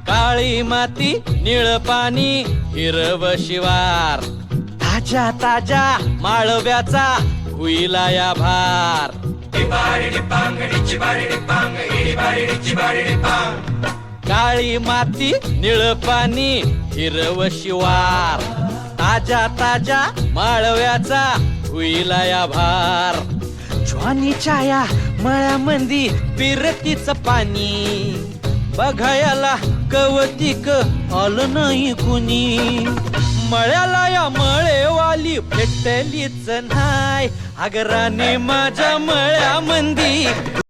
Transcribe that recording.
काळी माती निळ पाणी हिरव शिवार ताज्या ताज्या माळव्याचा हुईला या भार काळी माती निळ पाणी हिरव शिवार ताज्या ताज्या माळव्याचा हुईला या भार ज्वानीच्या या मळ्यामंदी पिरतीच पाणी बघायला कवतिक आलं नाही कुणी मळ्याला या मळेवाली भेटलीच नाय अगराने माझ्या मळ्यामंदी